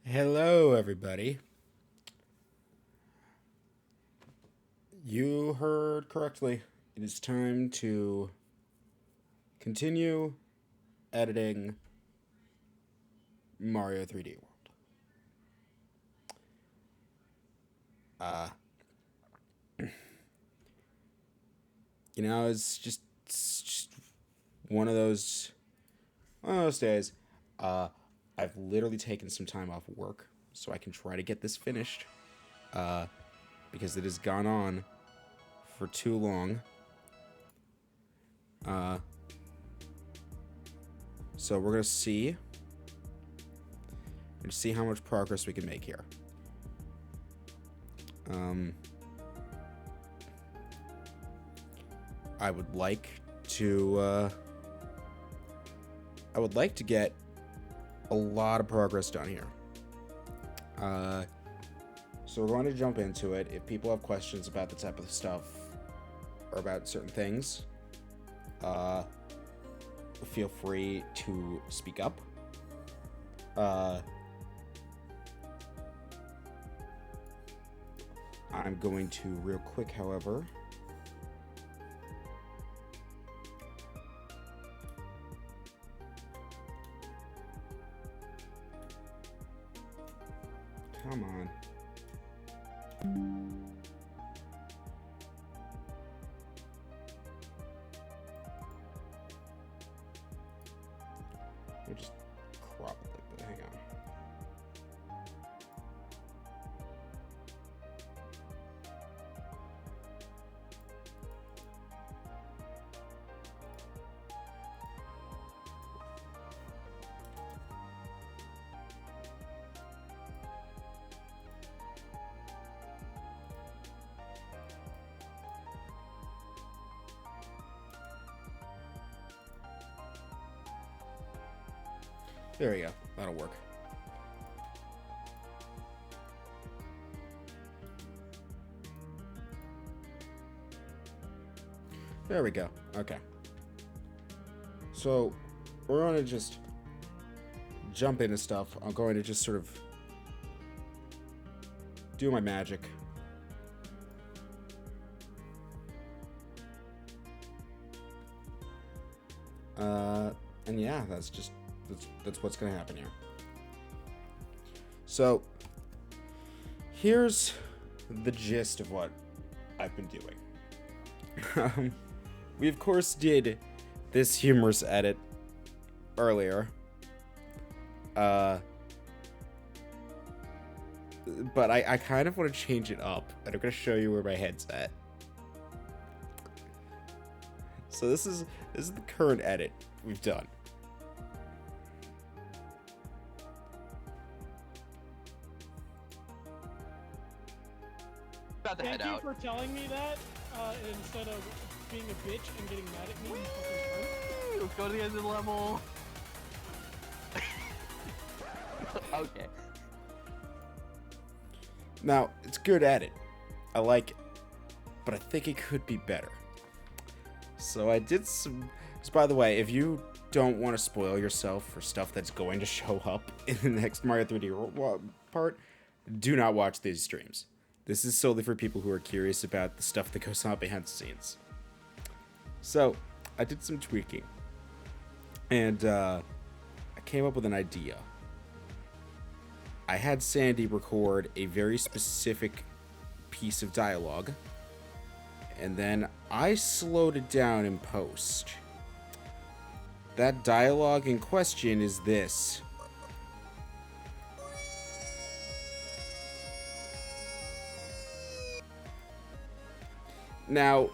Hello, everybody. You heard correctly. It is time to continue editing Mario 3D World. Uh, it's just one of those days. Uh, I've literally taken some time off of work so I can try to get this finished. Uh, because it has gone on for too long. Uh, so we're gonna see how much progress we can make here. Um, I would like to. I would like to get a lot of progress done here. So we're going to jump into it. If people have questions about the type of stuff or about certain things, feel free to speak up. I'm going to real quick, however. Come on. Let me just crop it like that. Hang on. There we go. That'll work. There we go. Okay. So, we're going to just jump into stuff. I'm going to just sort of do my magic. And yeah, that's what's going to happen here. So, here's the gist of what I've been doing. We of course did this humorous edit earlier. But I kind of want to change it up, and I'm going to show you where my head's at. So this is the current edit we've done. About to head Thank you out. for telling me that instead of being a bitch and getting mad at me. Let's go to the end of the level. Okay. Now, it's good edit. I like it. But I think it could be better. So I did some... So by the way, if you don't want to spoil yourself for stuff that's going to show up in the next Mario 3D part, do not watch these streams. This is solely for people who are curious about the stuff that goes on behind the scenes. So, I did some tweaking. And I came up with an idea. I had Sandy record a very specific piece of dialogue, and then I slowed it down in post. That dialogue in question is this. Now,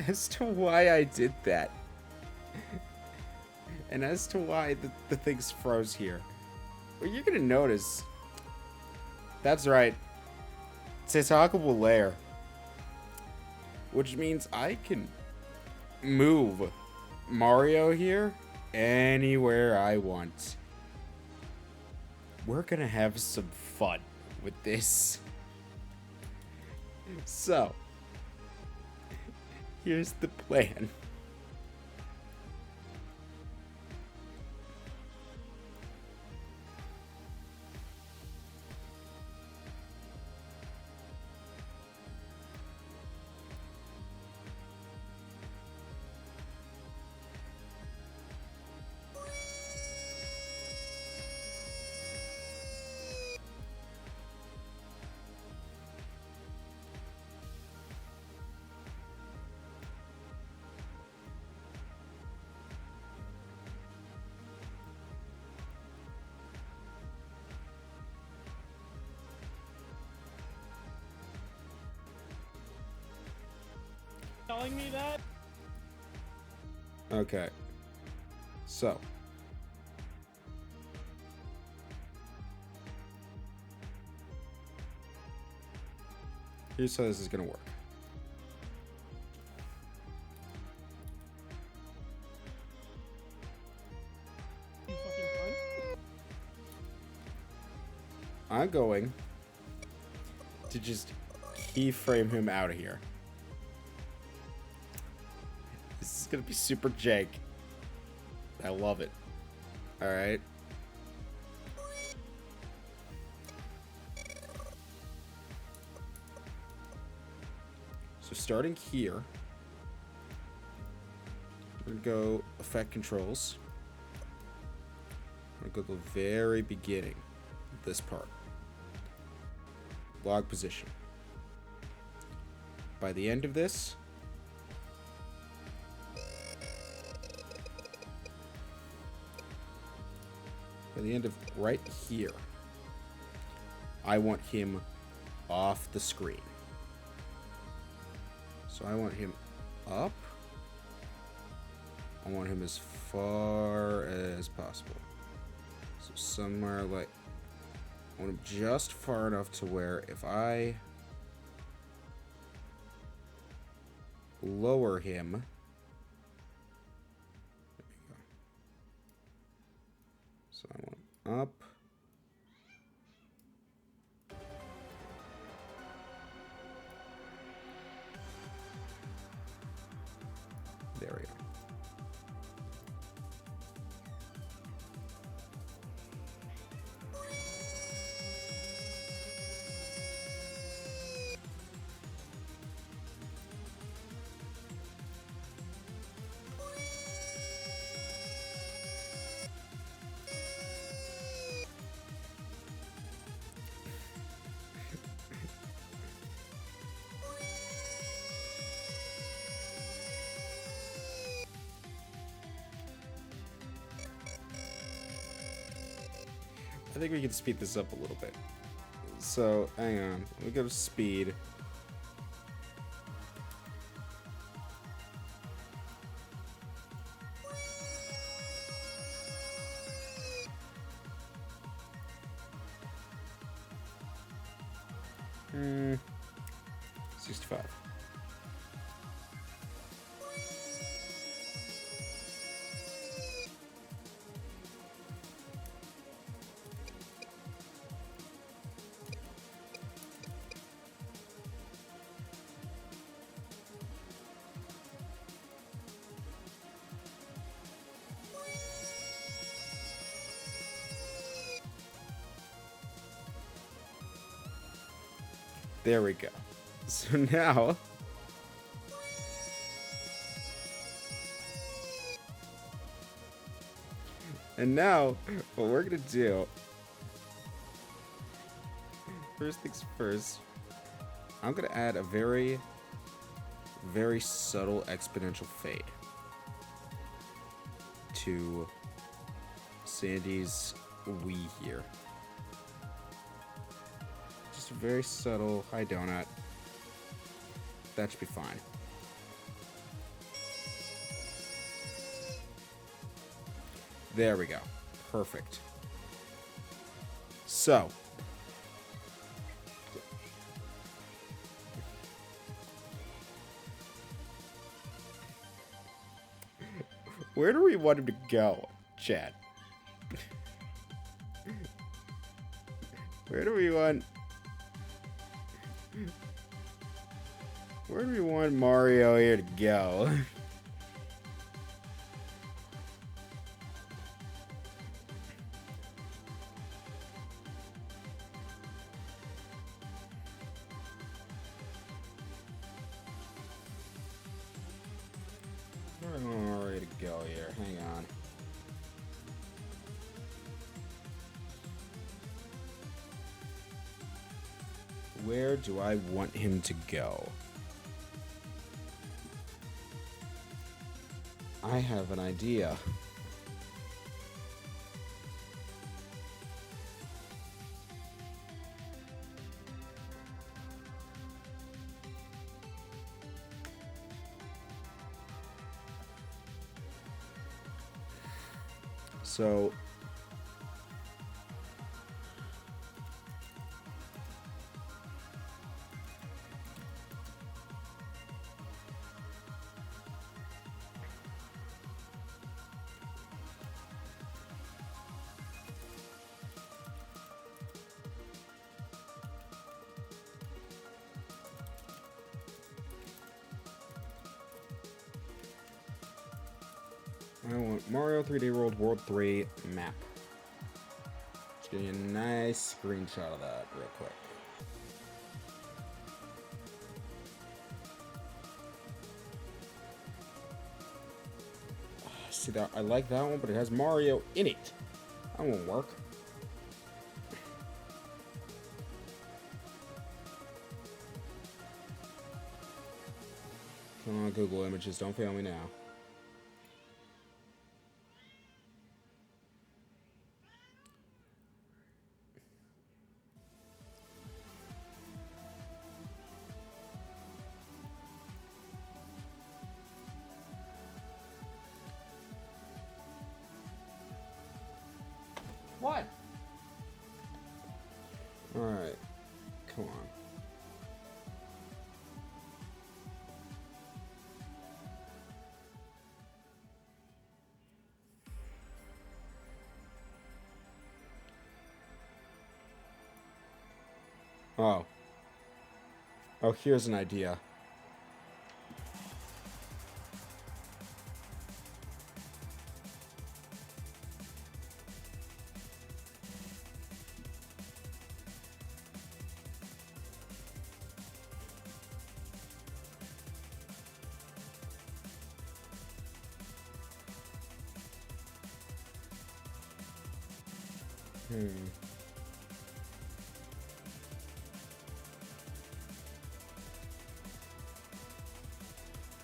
as to why I did that, and as to why the things froze here, well, you're gonna notice. That's right. It's a talkable layer. Which means I can move Mario here anywhere I want. We're gonna have some fun with this. So, here's the plan. telling me that? Okay. So. Here's how this is gonna work. You fucking cunt. I'm going to just keyframe him out of here. This is gonna be super jank. I love it. Alright. So starting here, we're gonna go effect controls. I'm gonna go to the very beginning of this part. Log position. By the end of this, by the end of right here, I want him off the screen. So I want him up. I want him as far as possible. So somewhere like, I want him just far enough to where if I lower him, there we go. So I want up. There we go. I think we can speed this up a little bit. So, hang on. Let me go to speed. Hmm. 65. There we go. So now, and now what we're gonna do, first things first, I'm gonna add a very, very subtle exponential fade to Sandy's Wii here. Just a very subtle high donut. That should be fine. There we go. Perfect. So, where do we want him to go, Chad? Where do we want Mario here to go? Where do I want Mario to go here? Hang on. Where do I want him to go? I have an idea. So I want Mario 3D World 3 map. Just give you a nice screenshot of that real quick. See that? I like that one, but it has Mario in it. That won't work. Come on, Google Images, don't fail me now. What? Alright. Come on. Oh. Oh, here's an idea.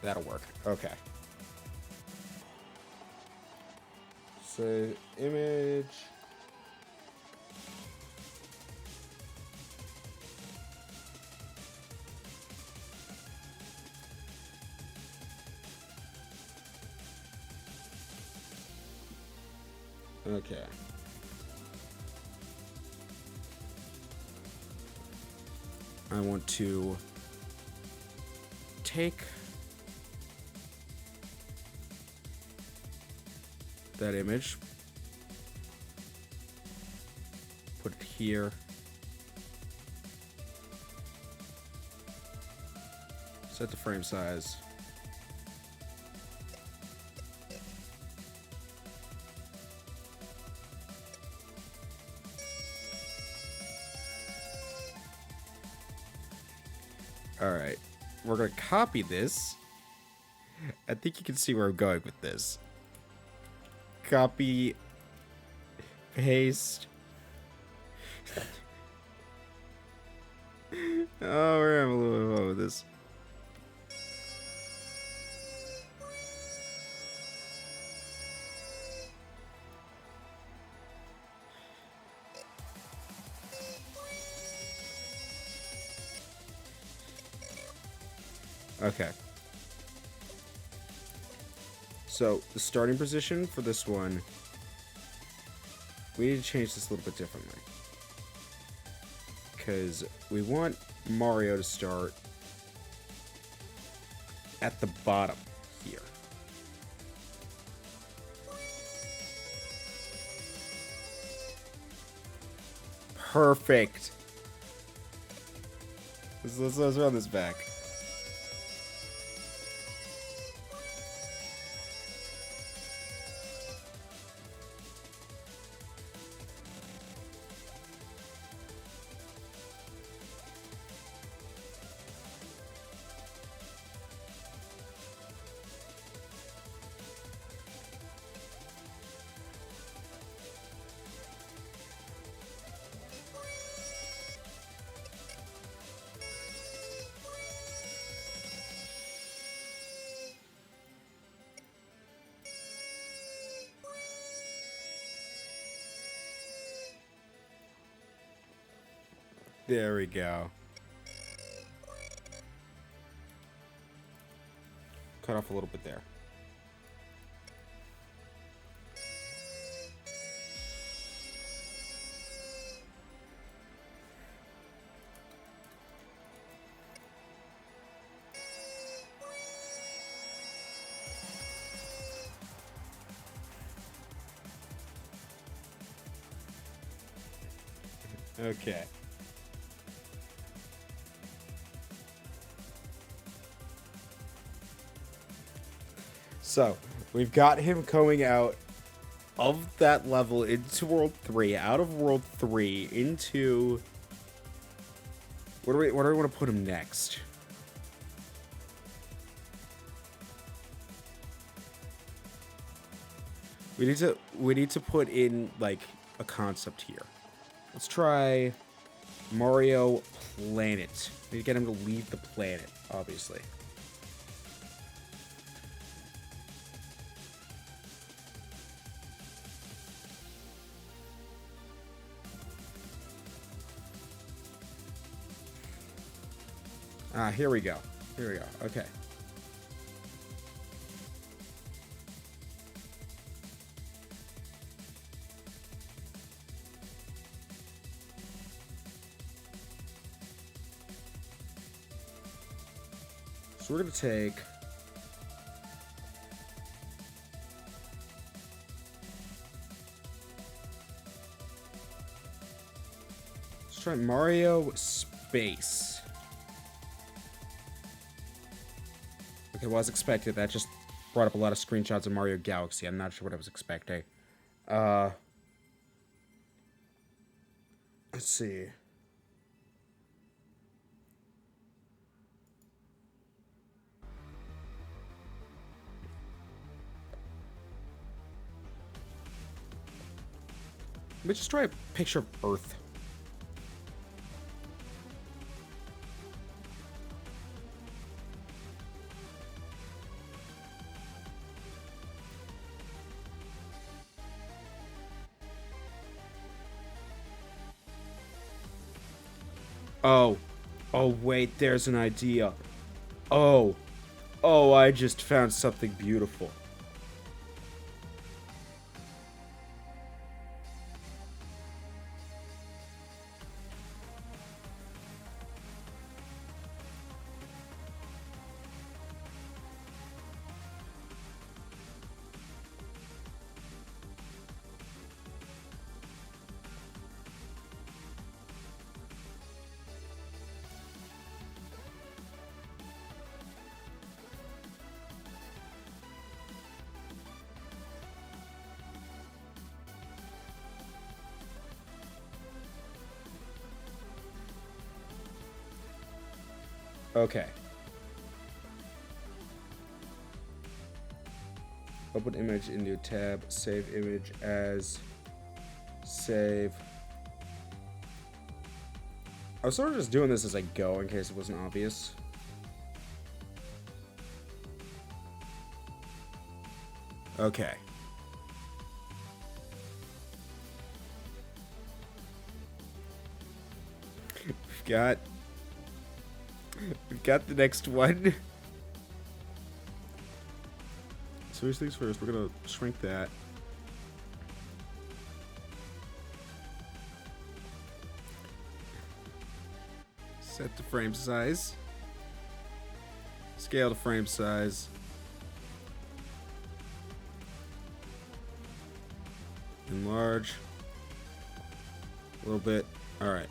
That'll work. Okay. So, image. Okay. I want to take that image, put it here, set the frame size, alright, we're gonna copy this. I think you can see where I'm going with this. Copy, paste. Oh, we're having a little bit of fun with this. Okay. So, the starting position for this one, we need to change this a little bit differently. Because we want Mario to start at the bottom here. Perfect. Let's run this back. There we go. Cut off a little bit there. Okay. So, we've got him going out of that level into World 3, out of World 3 into... Where do we want to put him next? We need to put in like a concept here. Let's try Mario Planet. We need to get him to leave the planet, obviously. Ah, here we go. Here we go. Okay. So we're going to take... Let's try Mario Space. Okay, well, as expected, that just brought up a lot of screenshots of Mario Galaxy. I'm not sure what I was expecting. Let's see. Let me just try a picture of Earth. Oh. Oh, wait, there's an idea. Oh. Oh, I just found something beautiful. Okay. Open image in new tab. Save image as. Save. I was sort of just doing this as I go in case it wasn't obvious. Okay. We've got the next one. So first things first, we're gonna shrink that. Set the frame size. Scale to frame size. Enlarge. A little bit. Alright.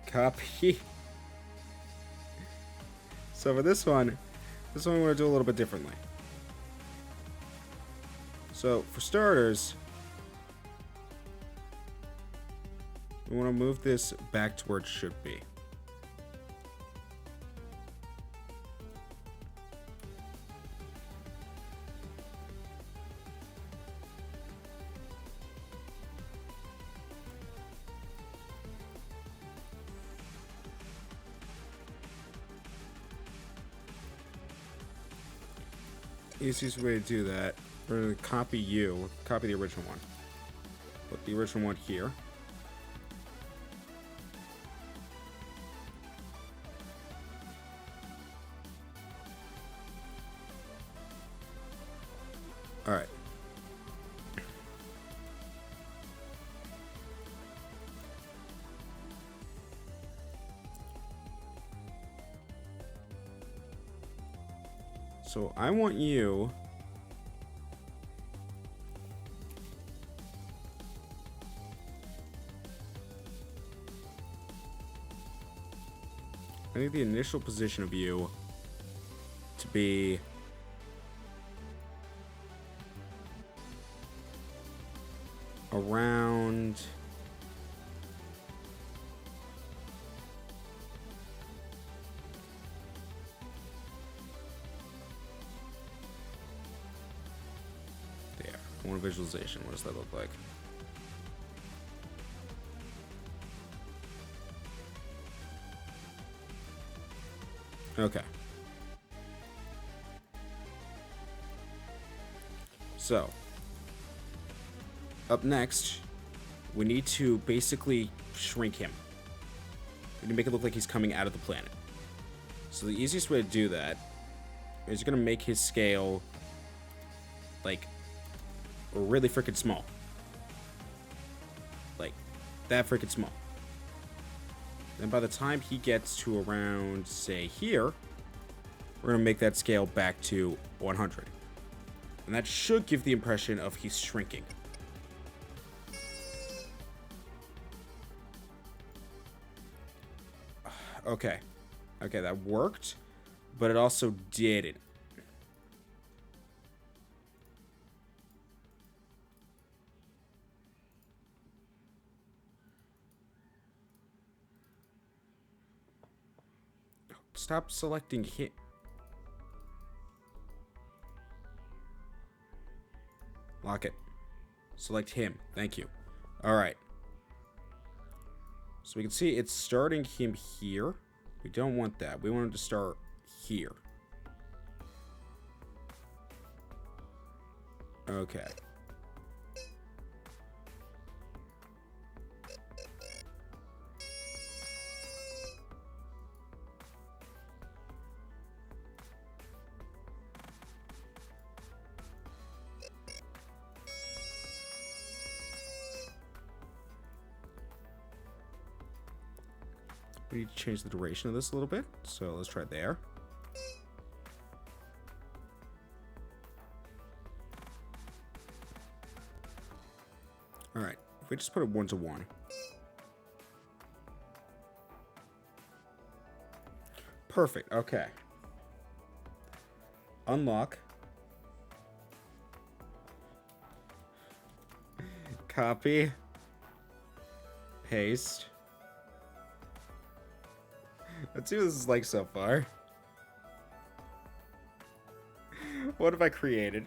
Copy. So for this one we're going to do a little bit differently. So for starters, we want to move this back to where it should be. Easiest way to do that, we're going to copy the original one. Put the original one here. Alright. So I want you I need the initial position of you to be around there. I want a visualization. What does that look like? Okay. So, up next, we need to basically shrink him. We need to make it look like he's coming out of the planet. So the easiest way to do that is you're going to make his scale, like, really freaking small. Like, that freaking small. Then by the time he gets to around, say, here, we're going to make that scale back to 100. And that should give the impression of he's shrinking. Okay. Okay, that worked, but it also didn't. Stop selecting him. Lock it. Select him. Thank you. Alright. So we can see it's starting him here. We don't want that. We want him to start here. Okay. We need to change the duration of this a little bit. So let's try there. Alright. If we just put it 1 to 1. Perfect. Okay. Unlock. Copy. Paste. Let's see what this is like so far. What have I created?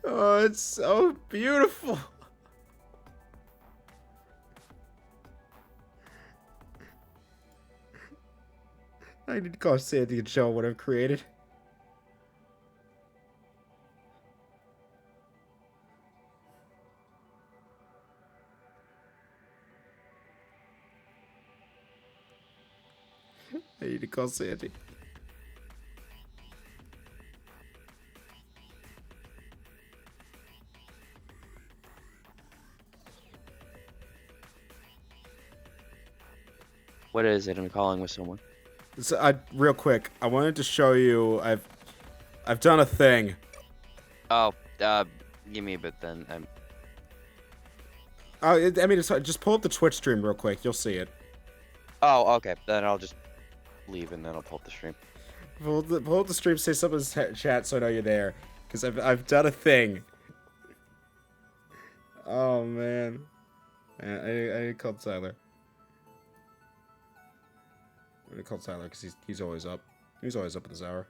Oh, it's so beautiful. I need to call Sandy and show what I've created. I need to call Sandy. What is it? I'm calling with someone. So, real quick, I wanted to show you. I've done a thing. Oh, give me a bit then. Oh, I mean, just pull up the Twitch stream real quick. You'll see it. Oh, okay. Then I'll just leave and then I'll pull up the stream. Pull up the stream. Say something in the chat so I know you're there. Because I've done a thing. Oh man, I need to call Tyler. I'm gonna call Tyler because he's always up. He's always up at this hour.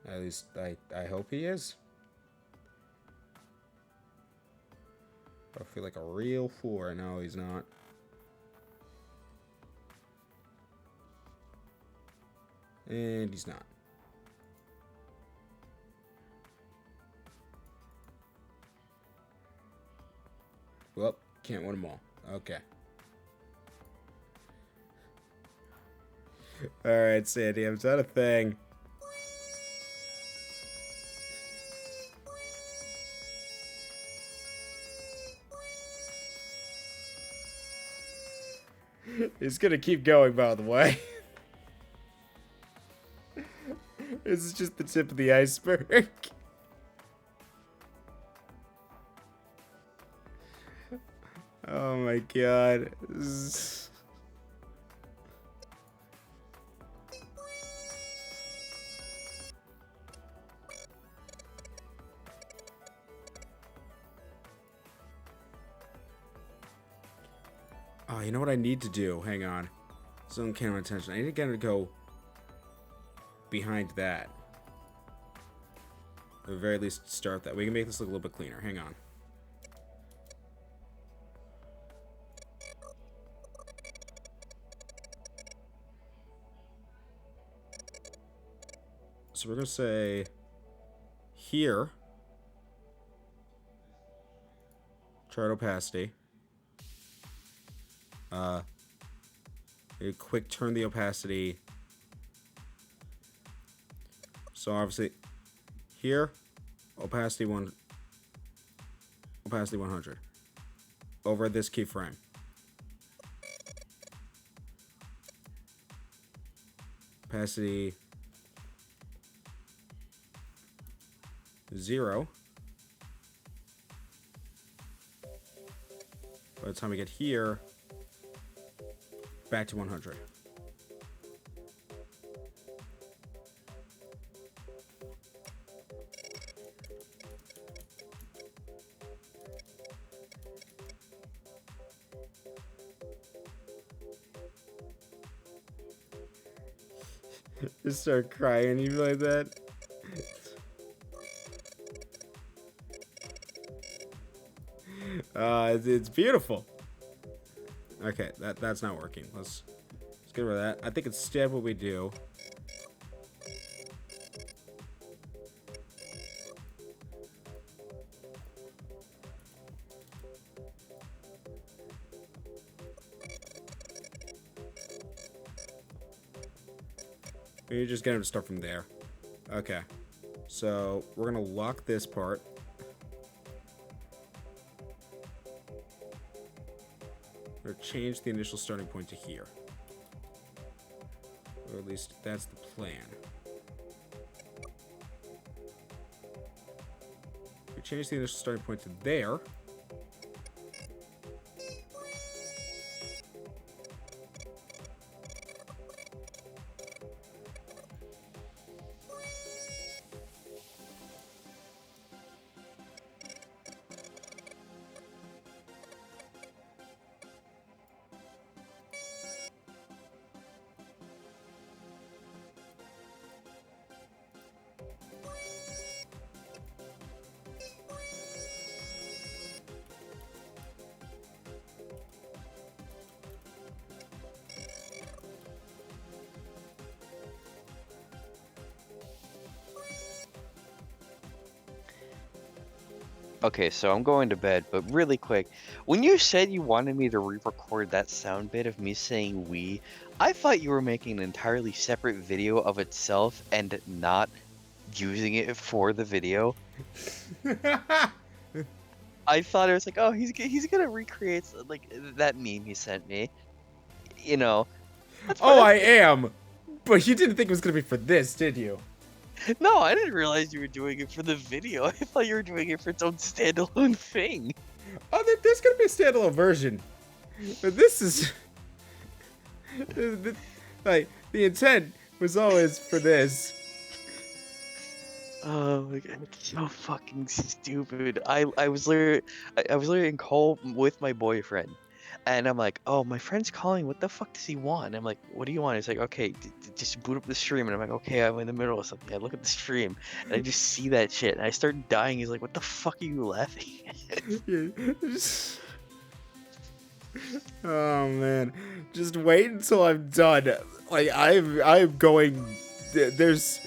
At least I hope he is. I feel like a real fool right now. He's not. And he's not. Well, can't win them all. Okay. Alright, Sandy, I've done a thing. It's gonna keep going, by the way. This is just the tip of the iceberg. Oh my god. Oh, you know what I need to do? Hang on. Zone camera attention. I need to get him to go behind that. At the very least, start that. We can make this look a little bit cleaner. Hang on. So we're going to say here, chart opacity. A quick turn the opacity. So obviously here, opacity 100. Over this keyframe. Opacity 0. By the time we get here, back to 100. Just start crying even like that. It's beautiful. Okay, that's not working. Let's get rid of that. I think instead what we do. You just get him to start from there. Okay. So we're gonna lock this part. Or change the initial starting point to here. Or at least that's the plan. We change the initial starting point to there. Okay, so I'm going to bed, but really quick, when you said you wanted me to re-record that sound bit of me saying we, I thought you were making an entirely separate video of itself and not using it for the video. I thought it was like, oh, he's gonna recreate like that meme he sent me, you know. Oh, I am. But you didn't think it was gonna be for this, did you? No, I didn't realize you were doing it for the video. I thought you were doing it for its own standalone thing. Oh, there's gonna be a standalone version. But this is like the intent was always for this. Oh my god, it's so fucking stupid. I was literally in call with my boyfriend, and I'm like, oh, my friend's calling. What the fuck does he want? And I'm like, what do you want? He's like, okay, just boot up the stream. And I'm like, okay, I'm in the middle of something. I look at the stream, and I just see that shit, and I start dying. He's like, what the fuck are you laughing at? Oh man, just wait until I'm done. Like I'm going. There's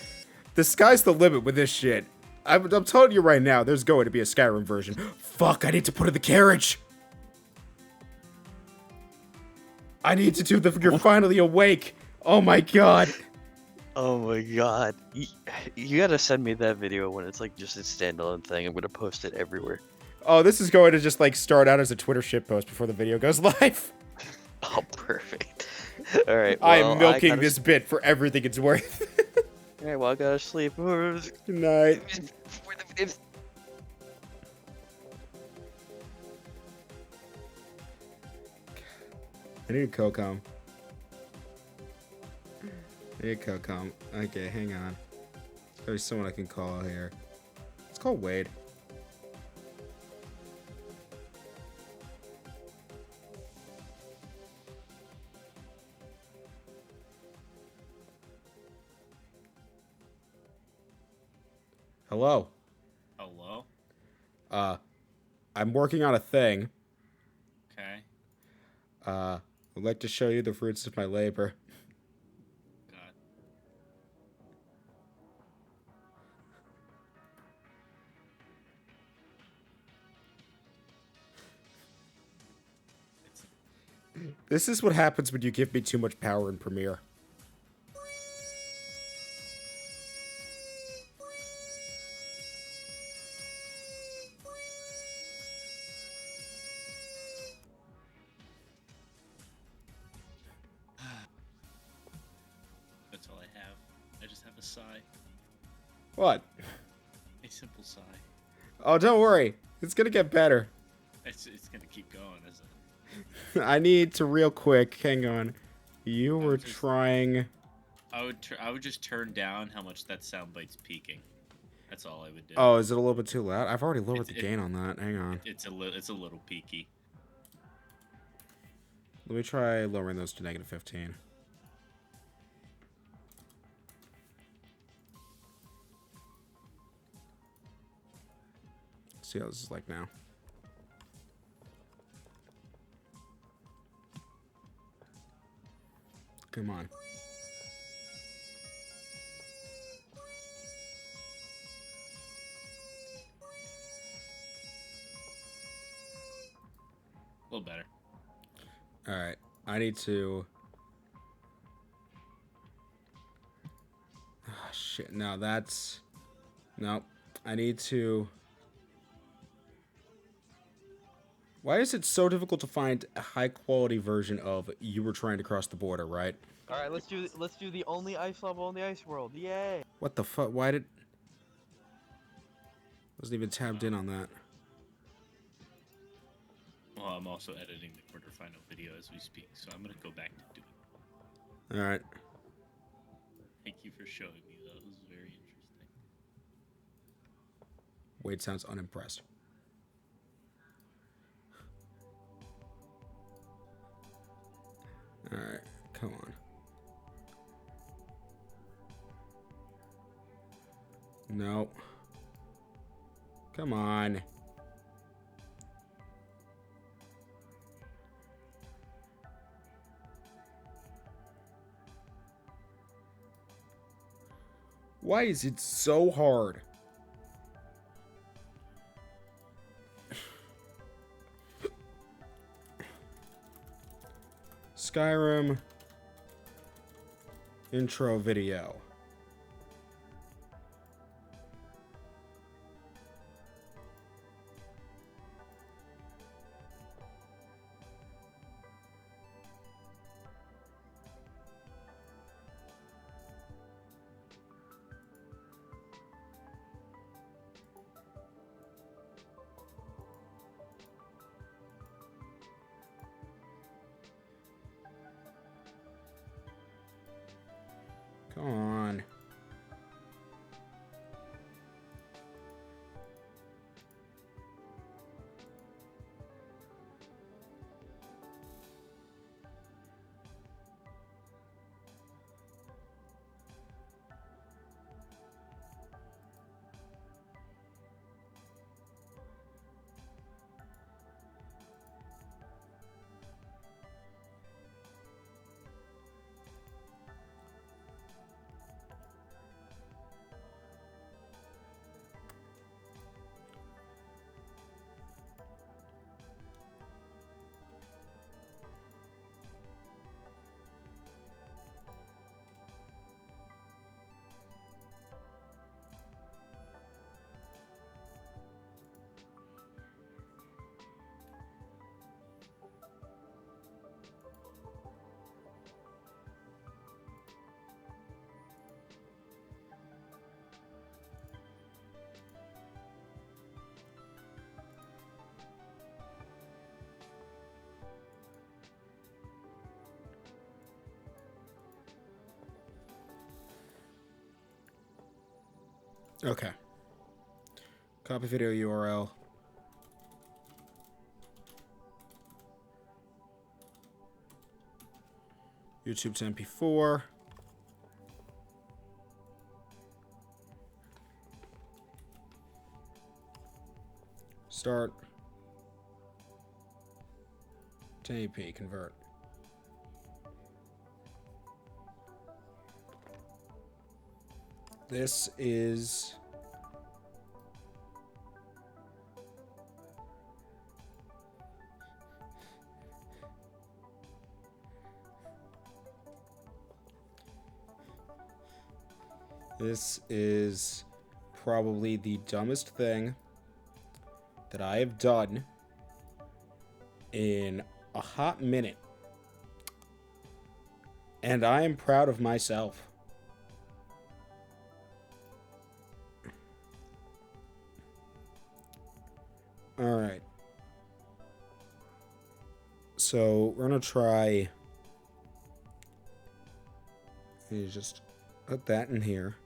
the sky's the limit with this shit. I'm telling you right now, there's going to be a Skyrim version. Fuck, I need to put in the carriage. I need to do the You're Finally Awake. Oh my god. Oh my god. You gotta send me that video when it's like just a standalone thing. I'm gonna post it everywhere. Oh, this is going to just like start out as a Twitter shitpost before the video goes live. Oh, perfect. Alright, I well, am milking gotta this bit for everything it's worth. Alright, well, I gotta sleep. Good night. Before the video- I need a Cocom. I need a Cocom. Okay, hang on. There's someone I can call here. Let's call Wade. Hello. Hello? I'm working on a thing. Okay. I'd like to show you the fruits of my labor. God. It's This is what happens when you give me too much power in Premiere. that's all I have. I just have a sigh. What? A simple sigh. Oh, don't worry. It's gonna get better. It's gonna keep going, isn't it? I need to real quick. Hang on. You were just- trying. I would just turn down how much that soundbite's peaking. That's all I would do. Oh, is it a little bit too loud? I've already lowered the It- gain on that. Hang on. It's a little peaky. Let me try lowering those to -15. See how this is like now. Come on. A little better. Alright. I need to... Ah, shit. No, that's... Nope. I need to... Why is it so difficult to find a high-quality version of You Were Trying to Cross the Border, right? Alright, let's do the only ice level in the ice world. Yay! What the fuck? Why did... Wasn't even tabbed in on that. Well, I'm also editing the quarterfinal video as we speak, so I'm gonna go back to doing. Alright. Thank you for showing me. That was very interesting. Wade sounds unimpressed. Alright, come on. No. Come on. Why is it so hard? Skyrim intro video. Come on. Okay. Copy video URL. YouTube to MP4. Start. 1080p, convert. This is probably the dumbest thing that I have done in a hot minute. And I am proud of myself. Alright. So, we're gonna try... You just put that in here.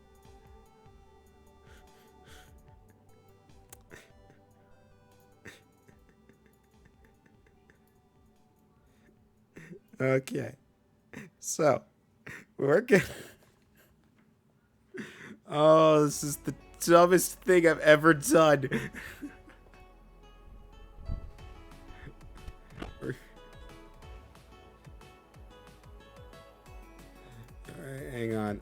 Okay. So, we're gonna... Oh, this is the dumbest thing I've ever done. Alright, hang on.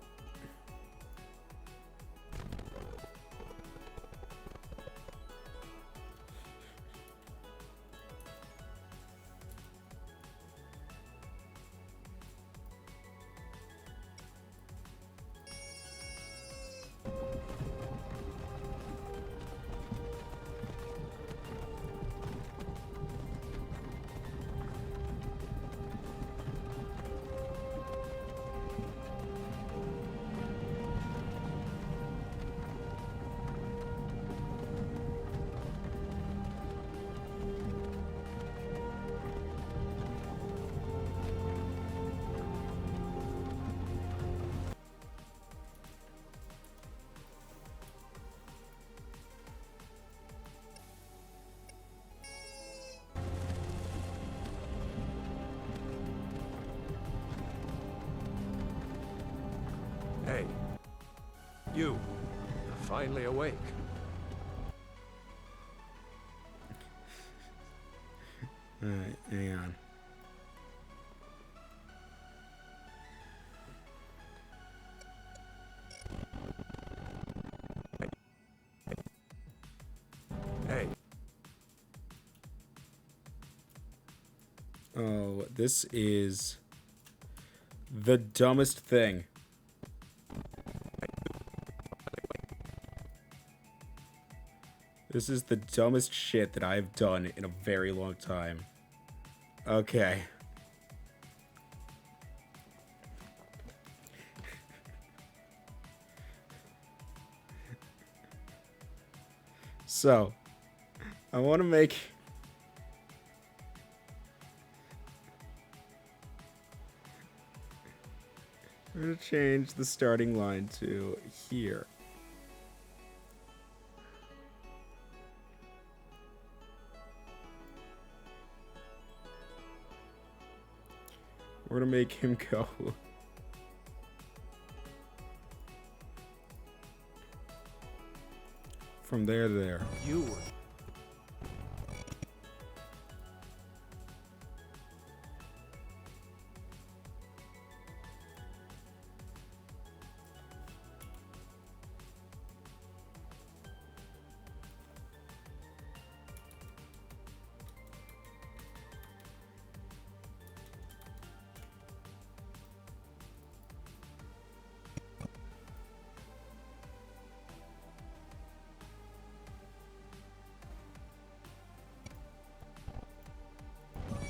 Hey, you. You're finally awake. Alright, hang on. Hey, Oh, this is the dumbest thing. This is the dumbest shit that I've done in a very long time. Okay. So, I want to make... I'm going to change the starting line to here. We're gonna make him go. From there to there. you were...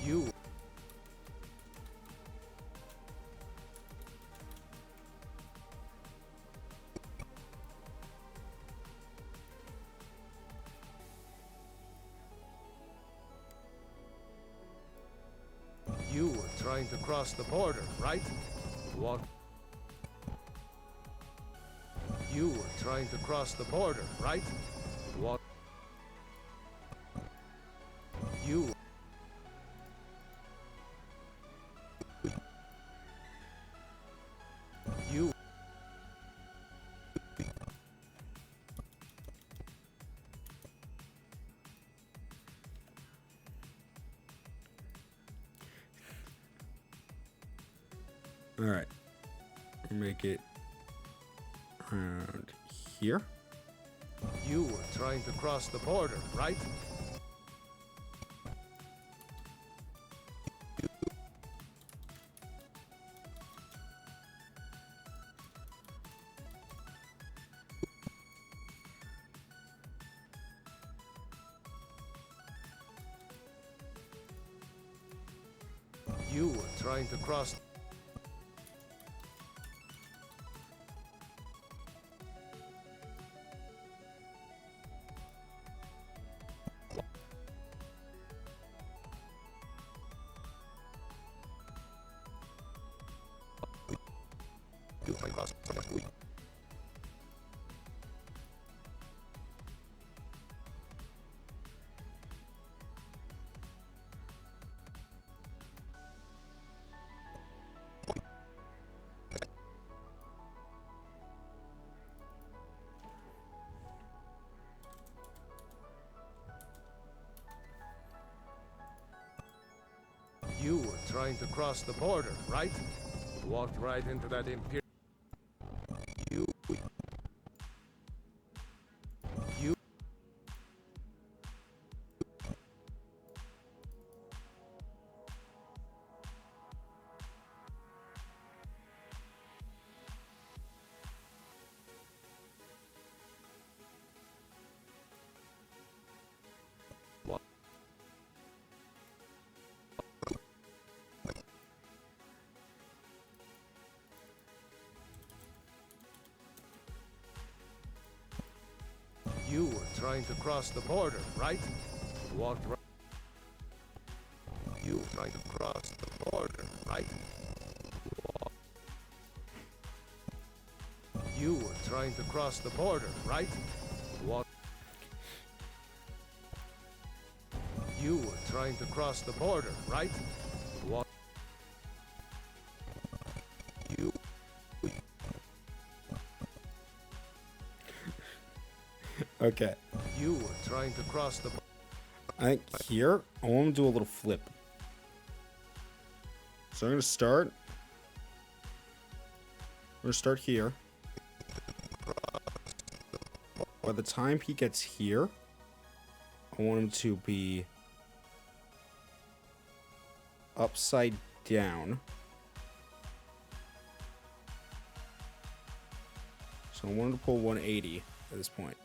You... You were trying to cross the border, right? Walk... You were trying to cross the border, right? What? You. You. All right. Make it around here. You were trying to cross the border, right? You were trying to cross. You were trying to cross. You were trying to cross the border, right? Walked right into that imperial. You. You. What? You were trying to cross the border, right? Walked right. You were trying to cross the border, right? You were trying to cross the border, right? Walk. You were trying to cross the border, right? Walk. You. Okay. You were trying to cross the. I think here, I want to do a little flip. So I'm going to start. I'm going to start here. By the time he gets here, I want him to be upside down. So I want him to pull 180 at this point.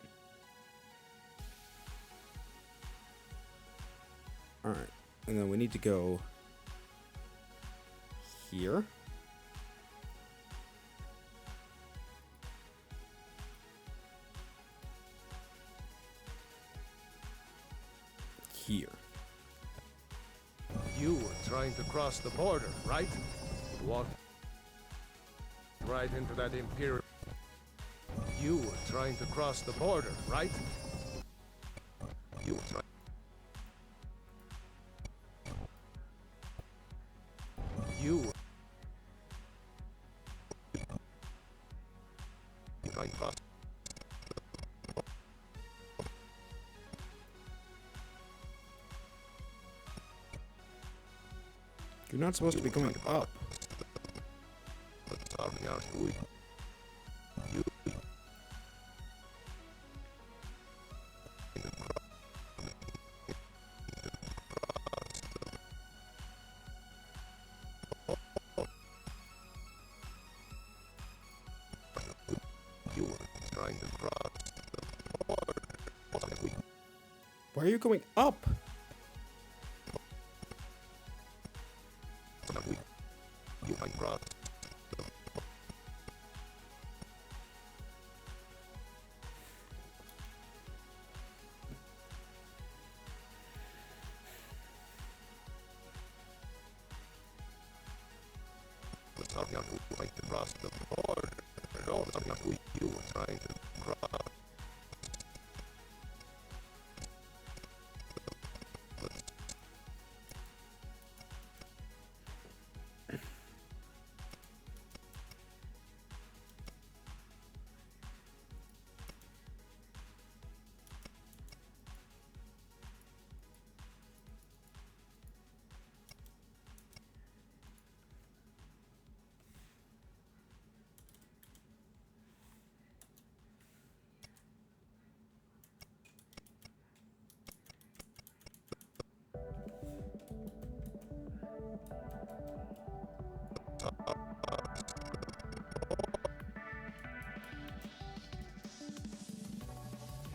Alright, and then we need to go here. Here. You were trying to cross the border, right? Walked right into that imperial. You were trying to cross the border, right? You were trying. You were trying to cross. You're not supposed to be going up. Let's talk out. You. You were trying to cross the border. Why are you going up? You can cross. Let's talk out. Like to cross the border. Oh, let's talk out. You were trying to cross.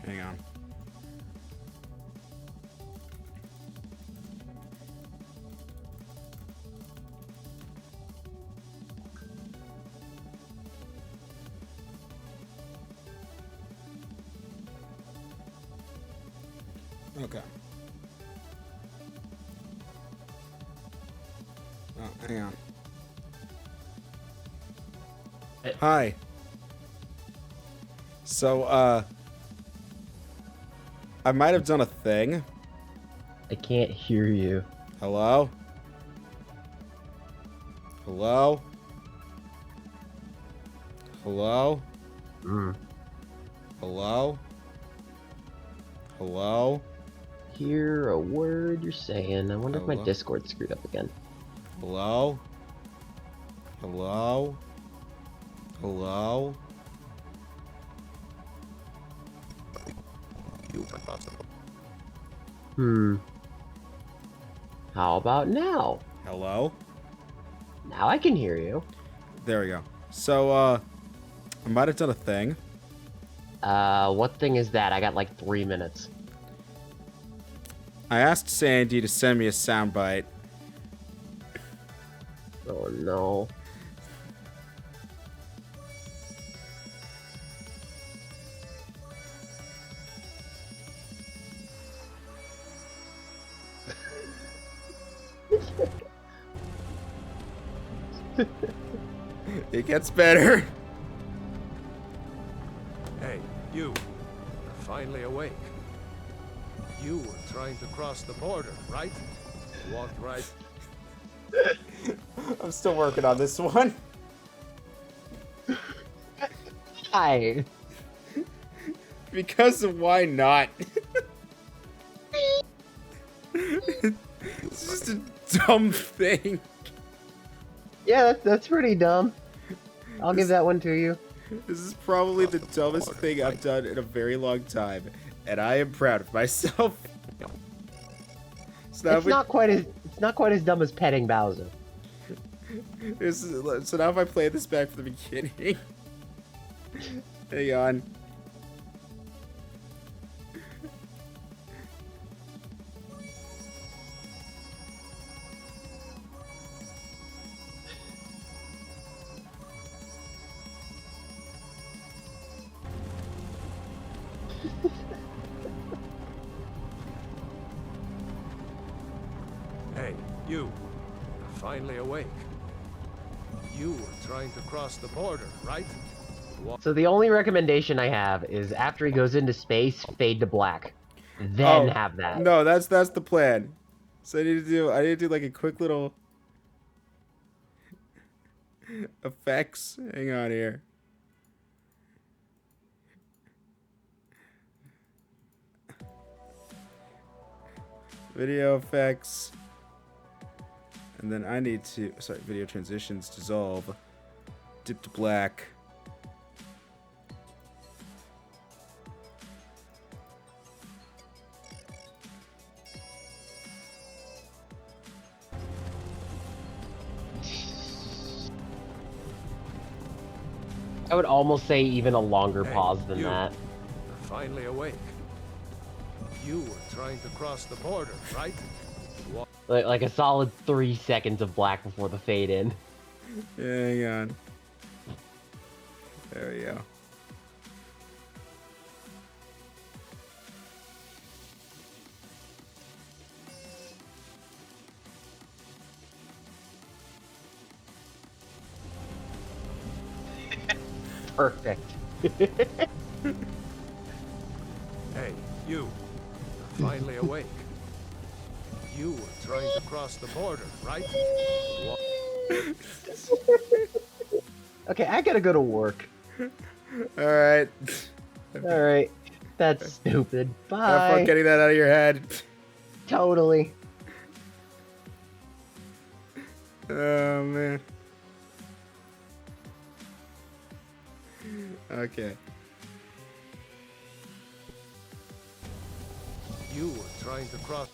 Hang on. Okay. Oh, hang on. Hi. So, I might have done a thing. I can't hear you. Hello? Hello? Hello? Mm. Hello? Hello? Hear a word you're saying. I wonder if Hello? my Discord's screwed up again. Hello? Hello? Hello? You were possible. How about now? Hello? Now I can hear you. There we go. So, I might have done a thing. What thing is that? I got like 3 minutes. I asked Sandy to send me a soundbite. Oh no. It gets better. Hey, you. You're finally awake. You were trying to cross the border, right? You walked right. I'm still working on this one. Hi. Because of why not? It's just a dumb thing. Yeah, that's pretty dumb. I'll give that one to you. This is probably the dumbest thing I've done in a very long time, and I am proud of myself. So now, It's not quite as dumb as petting Bowser. so now if I play this back from the beginning. Hang on. Hey, you. You're finally awake. You were trying to cross the border, right? So the only recommendation I have is after he goes into space, fade to black. Then have that. No, that's the plan. So I need to do like a quick little effects. Hang on here. Video effects. And then I need to, sorry, video transitions, dissolve, dip to black. I would almost say even a longer Hey, pause than you. that. You're finally awake. You were trying to cross the border, right? Like a solid 3 seconds of black before the fade in. Yeah, hang on. There we go. Perfect. Hey, you. You're finally awake. You were trying to cross the border, right? Okay, I gotta go to work. Alright. Alright. That's stupid. Have fun Bye. getting that out of your head. Totally. Oh, man. Okay. You were trying to cross.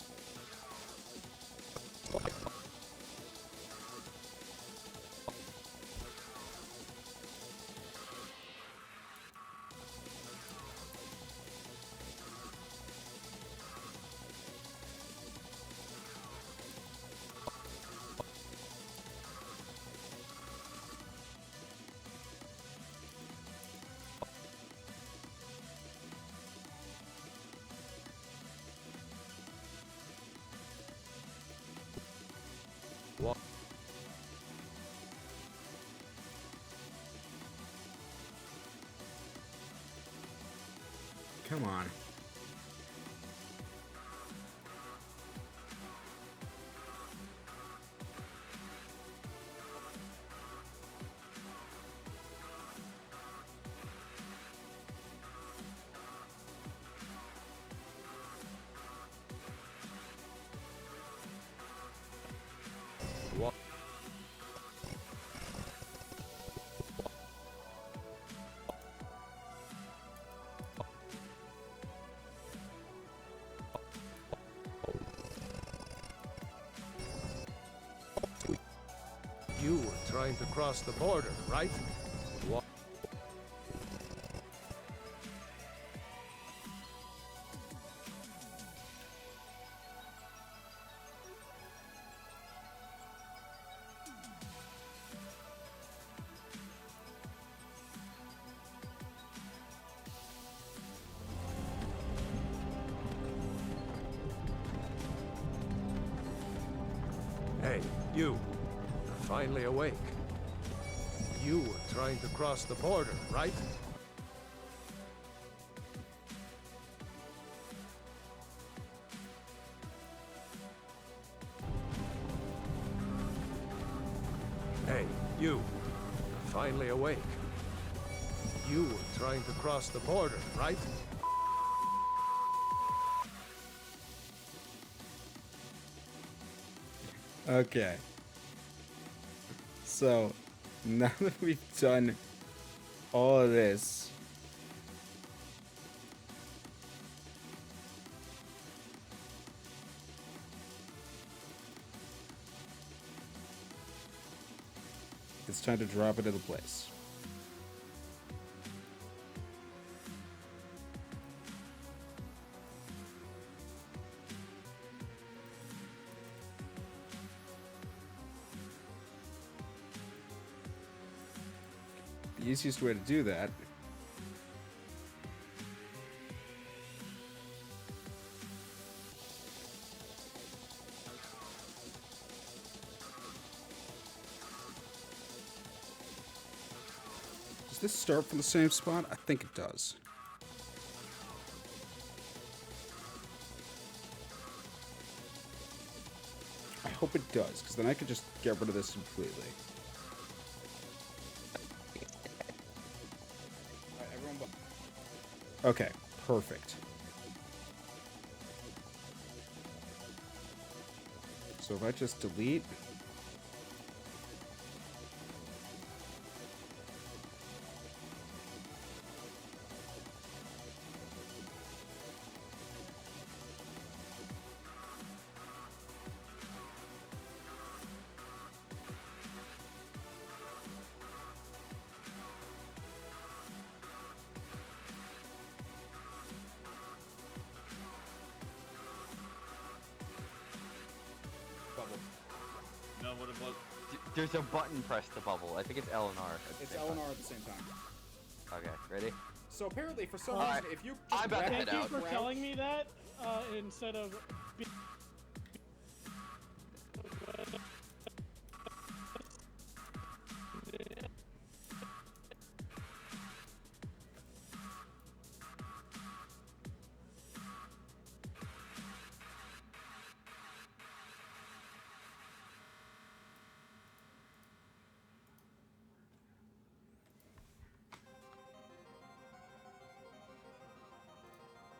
Come on. You were trying to cross the border, right? Hey, you. You're finally awake. You were trying to cross the border, right? Hey, you. You're finally awake. You were trying to cross the border, right? Okay. So, now that we've done all of this, it's time to drop it into place. The easiest way to do that does this start from the same spot? I think it does. I hope it does, because then I could just get rid of this completely. Okay, perfect. So if I just delete, No, what about? There's a button pressed to bubble. I think it's L and R. it's L and R at the same time. Okay, ready? So apparently, for some Alright. reason, if you I'm about to grab head Thank you out. for crouch- telling me that instead of.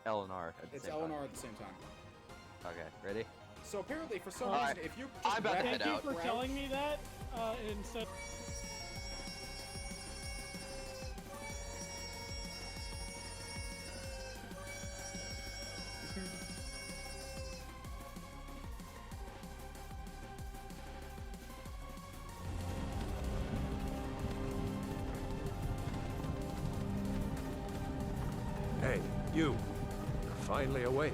L and R at the It's same L and time. R at the same time. Okay, ready? So apparently, for some Alright, reason, if you I'm about to rapidly head Thank you out. for crouch- telling me that. Instead. Hey, you. You're finally awake.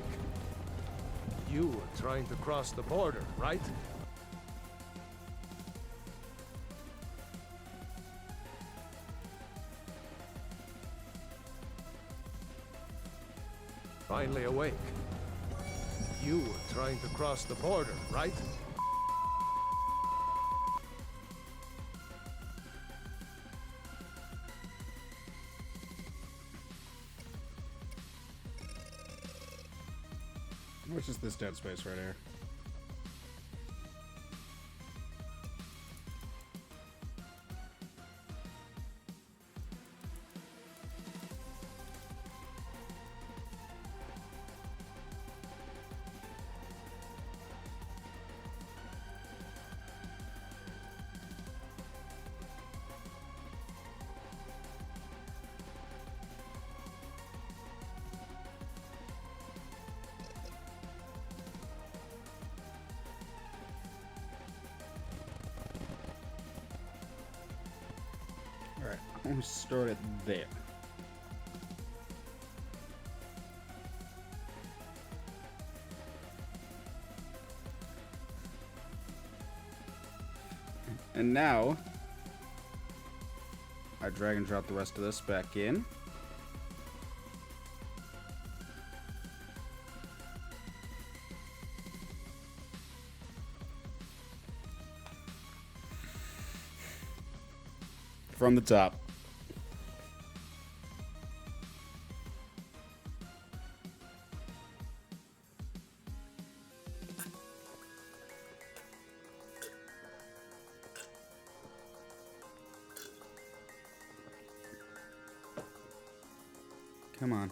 You were trying to cross the border, right? Finally awake. You were trying to cross the border, right? Which is this dead space right here? Alright, I'm gonna start it there. And now, I drag and drop the rest of this back in. From the top. Come on.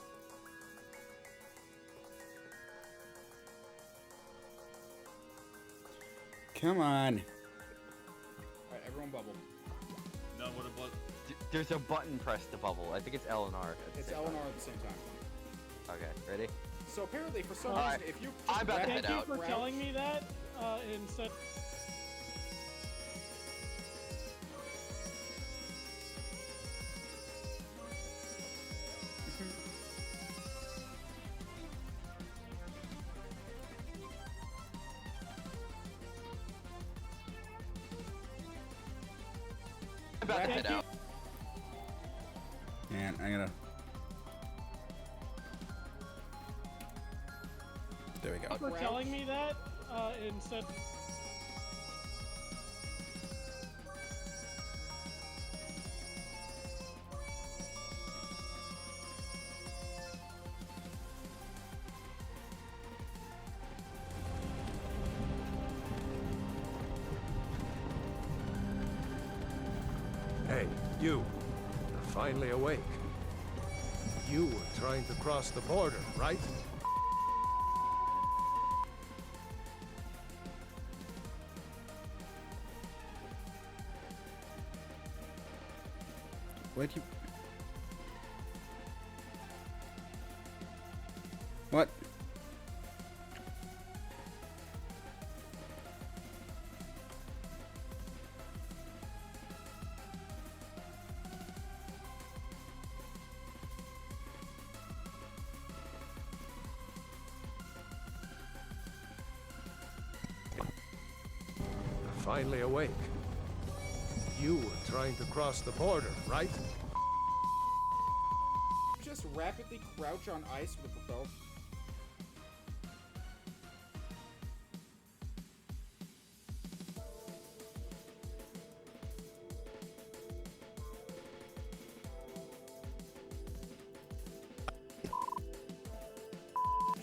Come on. Alright, everyone bubble. No, what about? There's a button pressed to bubble. I think it's L and R at the It's same L and time. R at the same time. Okay, ready? So apparently, for some Alright, reason, if you I'm about to Thank head you out. for telling me that. Instead. I'm about to head Thank you. out. And I'm gonna. There we go. For telling me that. Instead. Hey, you. You're finally awake. You were trying to cross the border, right? Where'd you? What? You're finally awake. You were trying to cross the border, right? Just rapidly crouch on ice with the propel.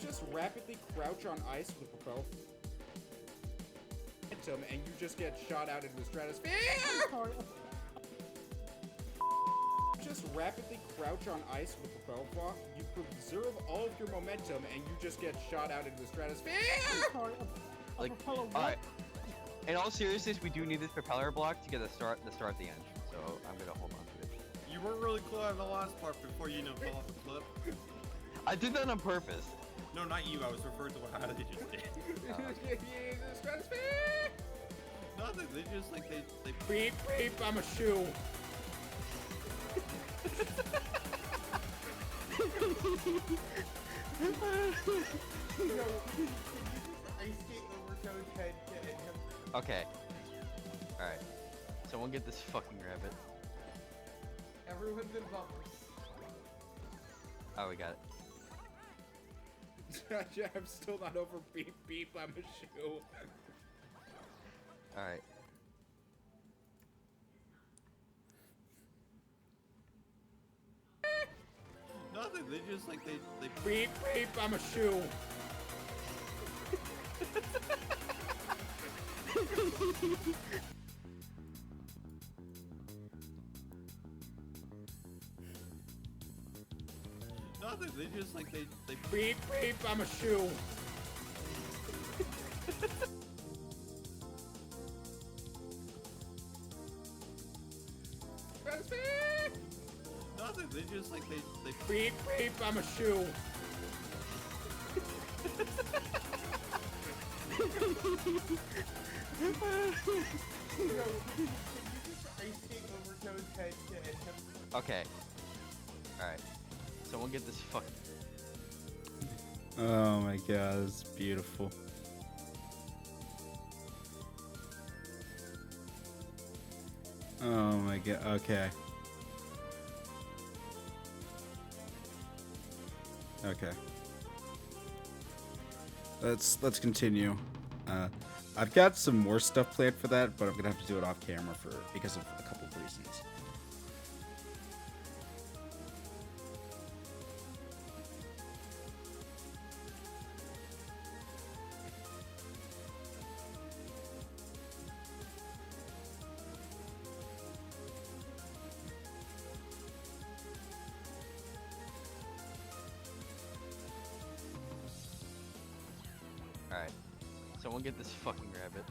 Just rapidly crouch on ice with the propel. And you just get shot out into the stratosphere. just rapidly crouch on ice with the propel block, you preserve all of your momentum and you just get shot out into the stratosphere. Sorry, a Like, propeller what? alright. In all seriousness, we do need this propeller block to get the star at the end. So I'm gonna hold on to it. You weren't really clear on the last part before you fell off the cliff. I did that on purpose. No, not you. I was referring to how they just did. The stratosphere. Nothing. They just like they. Beep beep. I'm a shoe. Okay. Alright. Someone get this fucking rabbit. Everyone's in bubbles. Oh, we got it. I'm still not over beep beep. I'm a shoe. Alright. Nothing. They just like they. Beep beep. I'm a shoe. Nothing. They just like they. Beep beep. I'm a shoe. Stratosphere. Nothing. They just like they. Beep beep. I'm a shoe. Ice skate over Toad's head to hit him. Okay. Alright. Someone get this fucking... Oh my god, it's beautiful. Oh my god, okay. Okay. Let's continue. I've got some more stuff planned for that, but I'm gonna have to do it off camera because of a couple of reasons. Alright. Someone get this fucking rabbit.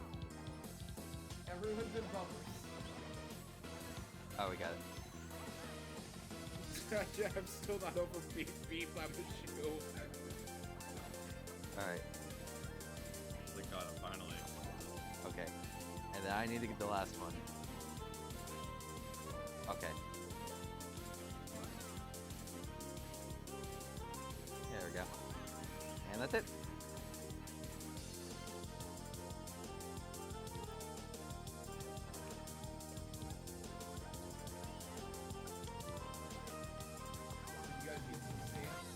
Everyone's in bubbles. Oh, we got it. I'm still not over beep beep. I'm a shoe. Alright. They got it finally. Okay. And then I need to get the last one. Okay. There we go. And that's it. You guys get some stamps.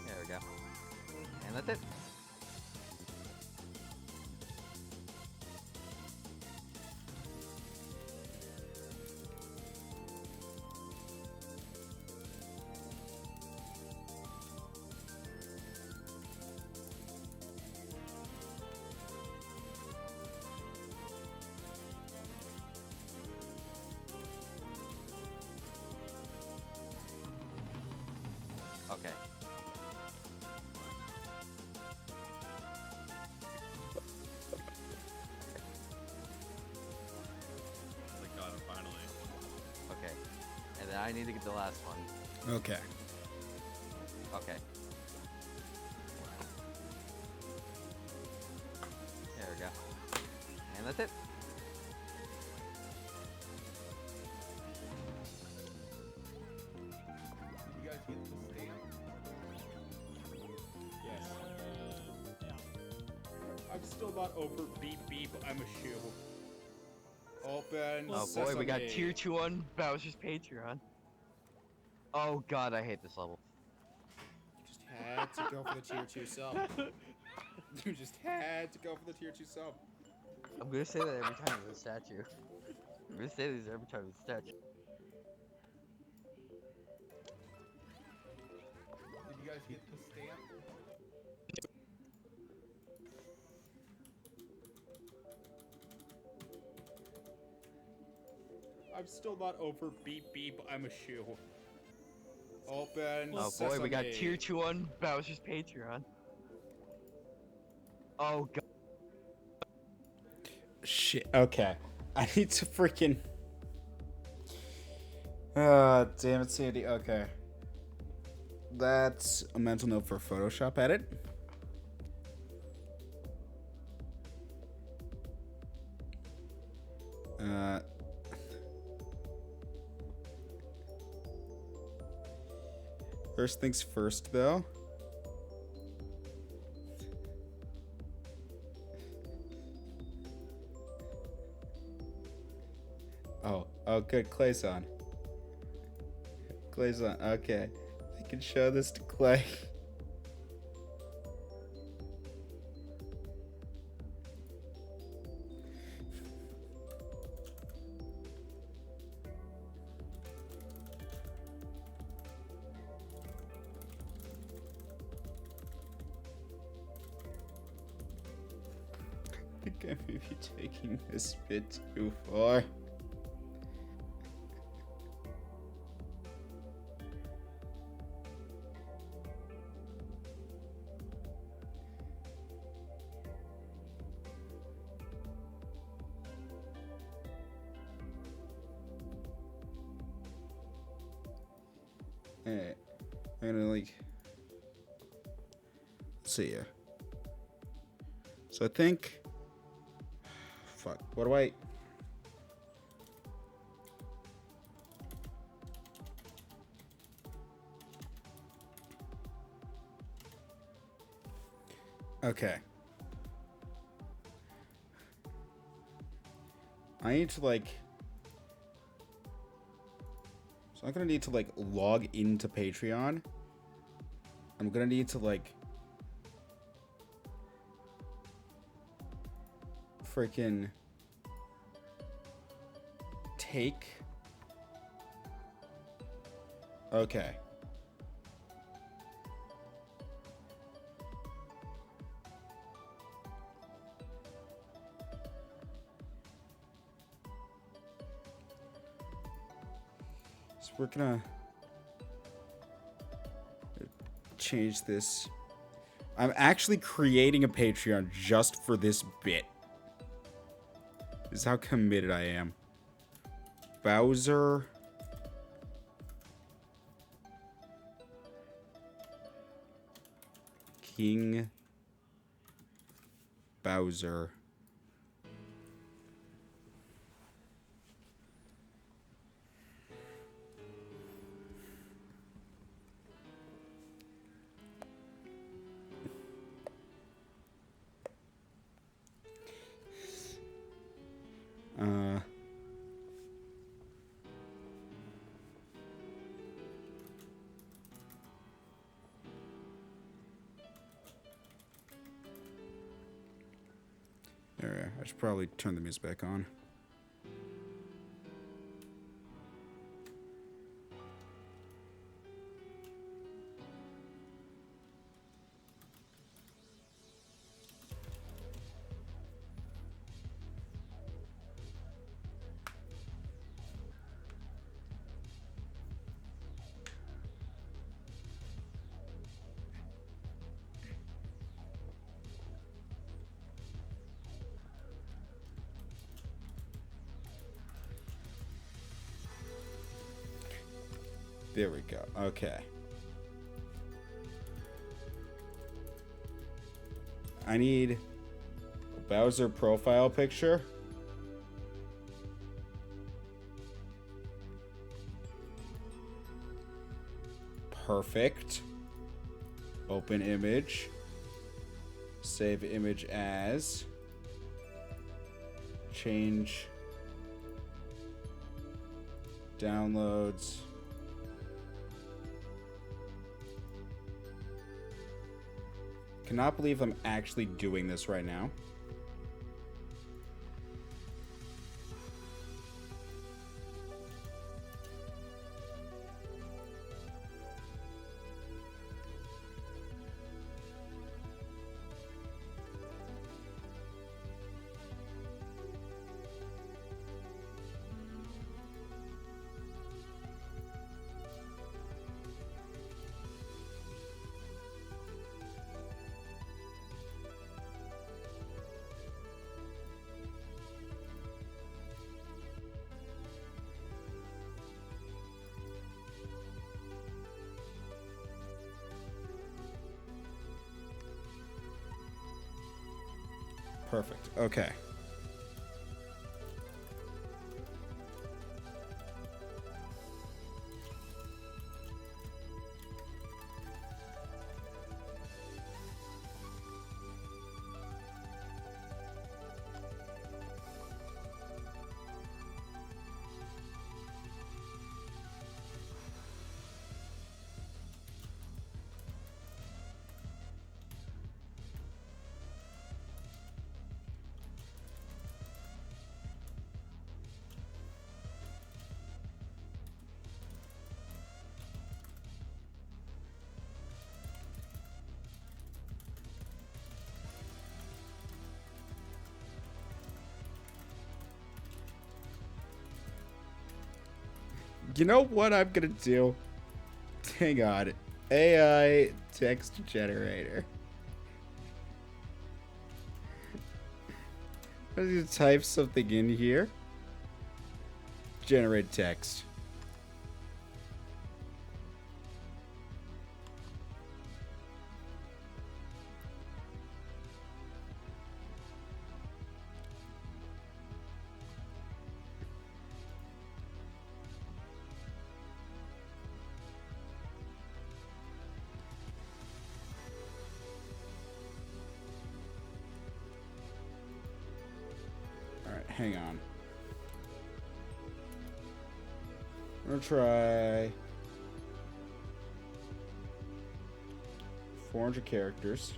There we go. And that's it. Okay. They got it finally. Okay. And then I need to get the last one. Okay. Okay. There we go. And that's it. You guys get some stamps. Yes. Yeah. I'm still not over beep beep. I'm a shoe. Open. Oh boy, we got sesame. tier 2 on Bowser's Patreon. Oh god, I hate this level. Just had to go for the tier 2 sub. You just had to go for the tier 2 sub. I'm gonna say that every time there's a statue. I'm gonna say this every time there's a statue. Did you guys get the stamp? I'm still not over beep beep. I'm a shoe. Open. Oh boy, we got sesame. tier 2 on Bowser's Patreon. Oh god. Shit. Okay. I need to freaking. Damn it, Sandy. Okay. That's a mental note for Photoshop edit. First things first, though. Oh, good. Clay's on. Clay's on. Okay. I can show this to Clay. I think I may be taking this bit too far. Alright, I'm gonna let's see here. So I think, fuck, what do I? Okay. I need to so I'm gonna need to log into Patreon. I'm gonna need to freaking take. Okay. So we're gonna change this. I'm actually creating a Patreon just for this bit. This is how committed I am. Bowser. King Bowser. There, I should probably turn the music back on. There we go. Okay. I need a Bowser profile picture. Perfect. Open image. Save image as. Change. Downloads. cannot believe I'm actually doing this right now. Perfect. Okay. You know what I'm gonna do? Hang on. AI text generator. I'm gonna type something in here. Generate text. Alright, hang on. I'm gonna try 400 characters.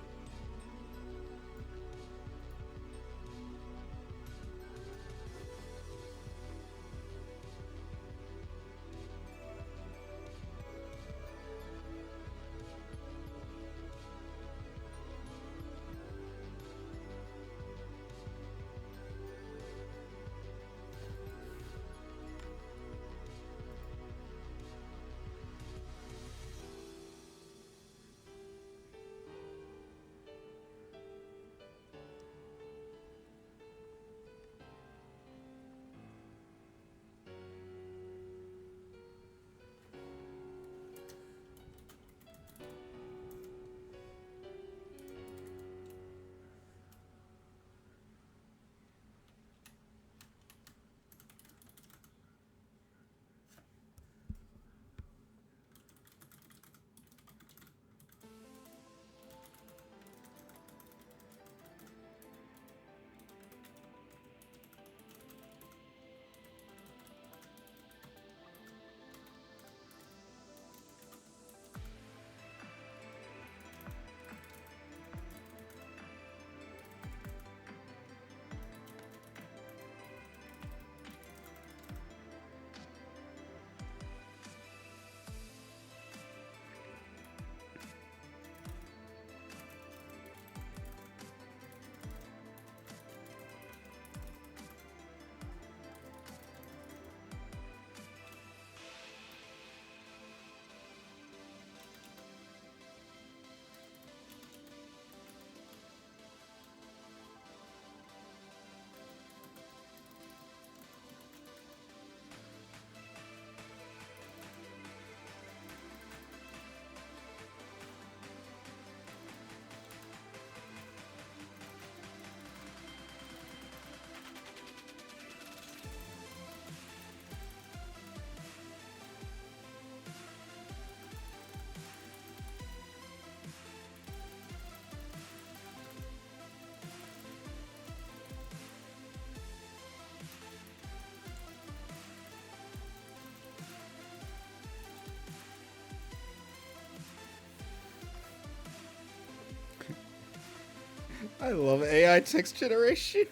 I love AI text generation.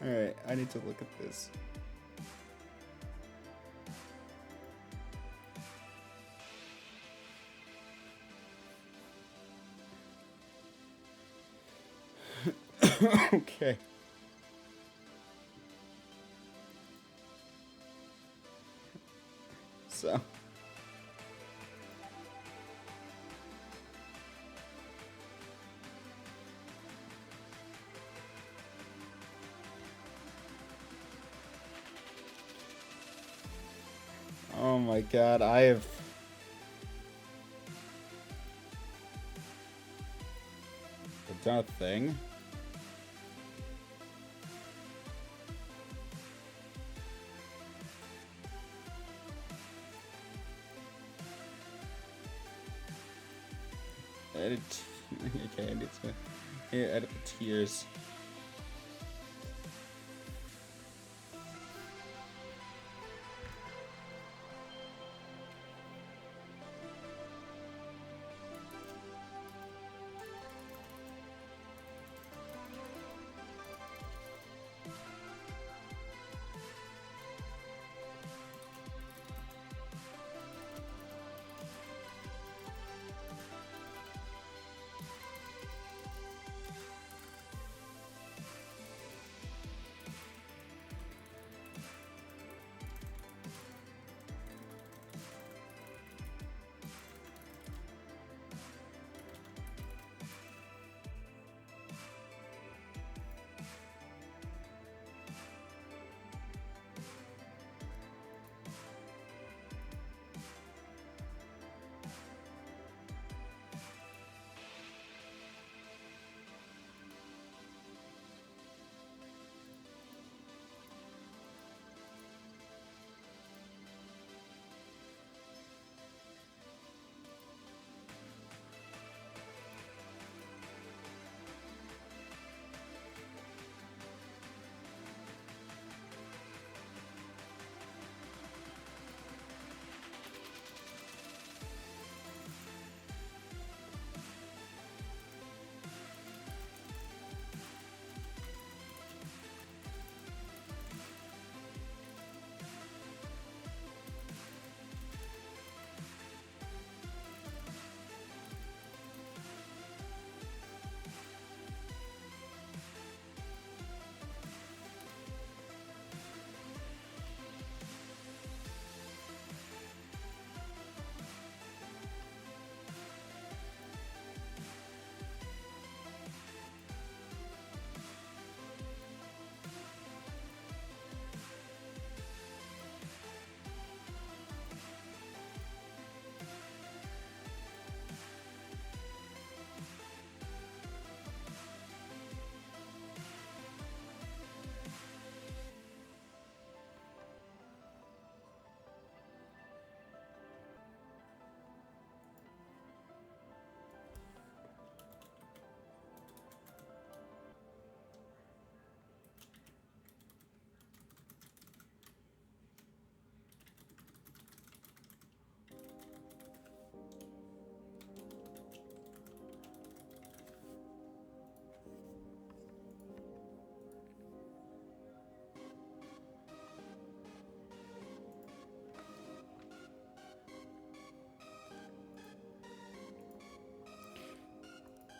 Alright, I need to look at this. Okay. So. Oh my god, I've done a thing. Edit. Okay, I need to. Here, edit the tiers.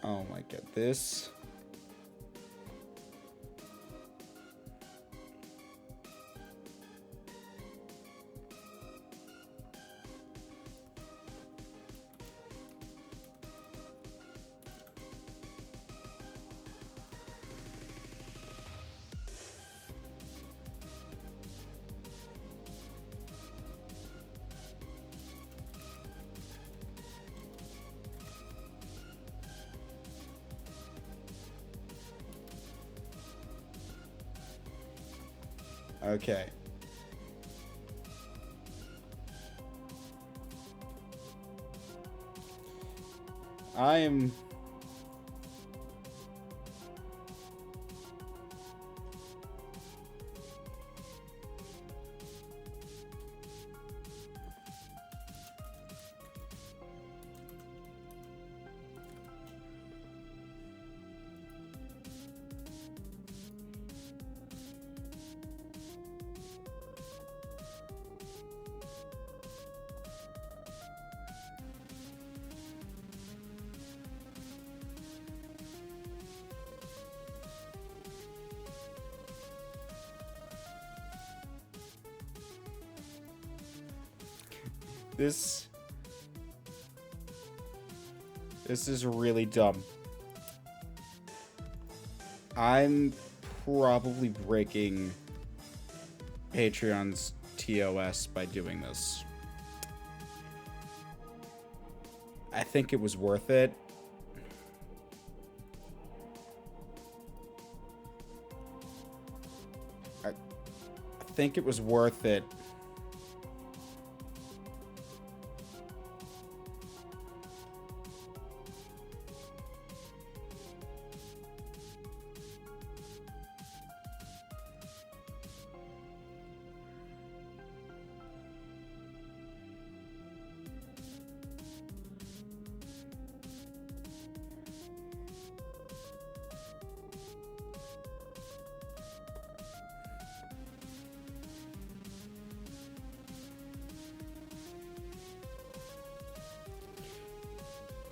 Oh my god, this. Okay. I am. This is really dumb. I'm probably breaking Patreon's TOS by doing this. I think it was worth it. I think it was worth it.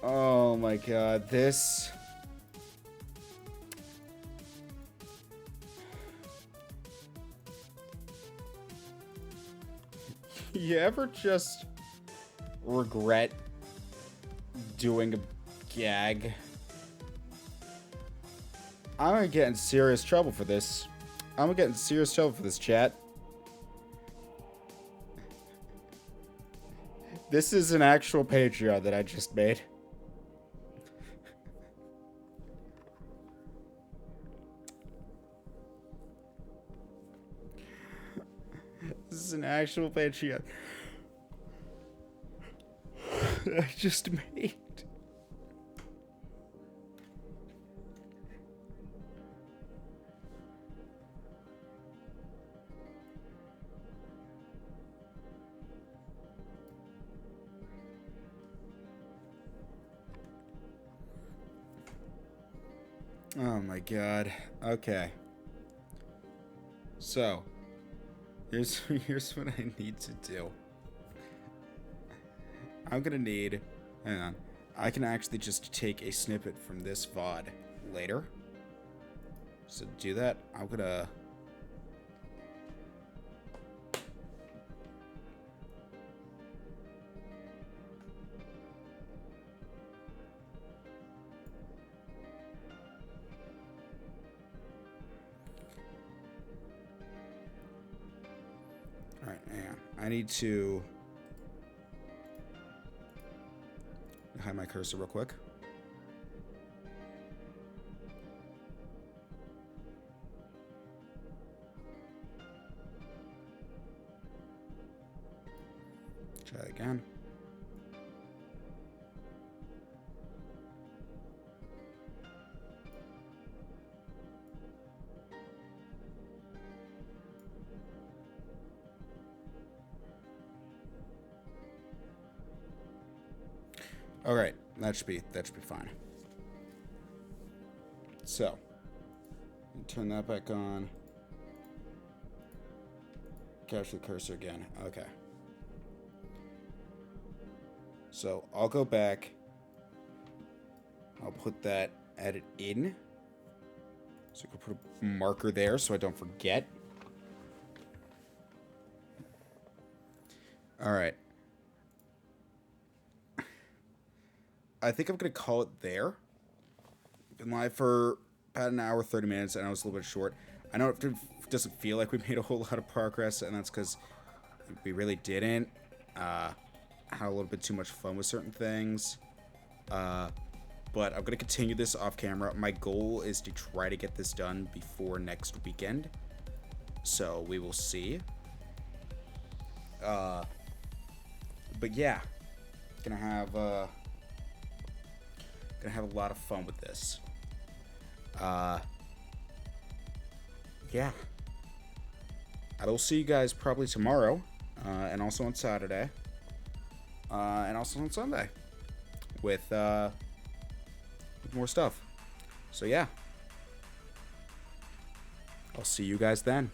Oh my god, this... You ever just regret doing a gag? I'm gonna get in serious trouble for this. I'm gonna get in serious trouble for this, chat. This is an actual Patreon that I just made. This is an actual Patreon that I just made. Oh my god. Okay. So, here's what I need to do. I'm gonna need... Hang on. I can actually just take a snippet from this VOD later. So to do that, I'm gonna... Alright, hang on. I need to hide my cursor real quick. Try that again. All right, that should be fine. So, turn that back on. Capture the cursor again. Okay. So I'll go back. I'll put that edit in. So I can put a marker there so I don't forget. All right. I think I'm going to call it there. Been live for about an hour, 30 minutes, and I was a little bit short. I know it doesn't feel like we made a whole lot of progress, and that's because we really didn't. Had a little bit too much fun with certain things. But I'm going to continue this off camera. My goal is to try to get this done before next weekend. So we will see. But yeah. Gonna have... Gonna have a lot of fun with this. Yeah. I will see you guys probably tomorrow, and also on Saturday, and also on Sunday, with more stuff. So yeah, I'll see you guys then.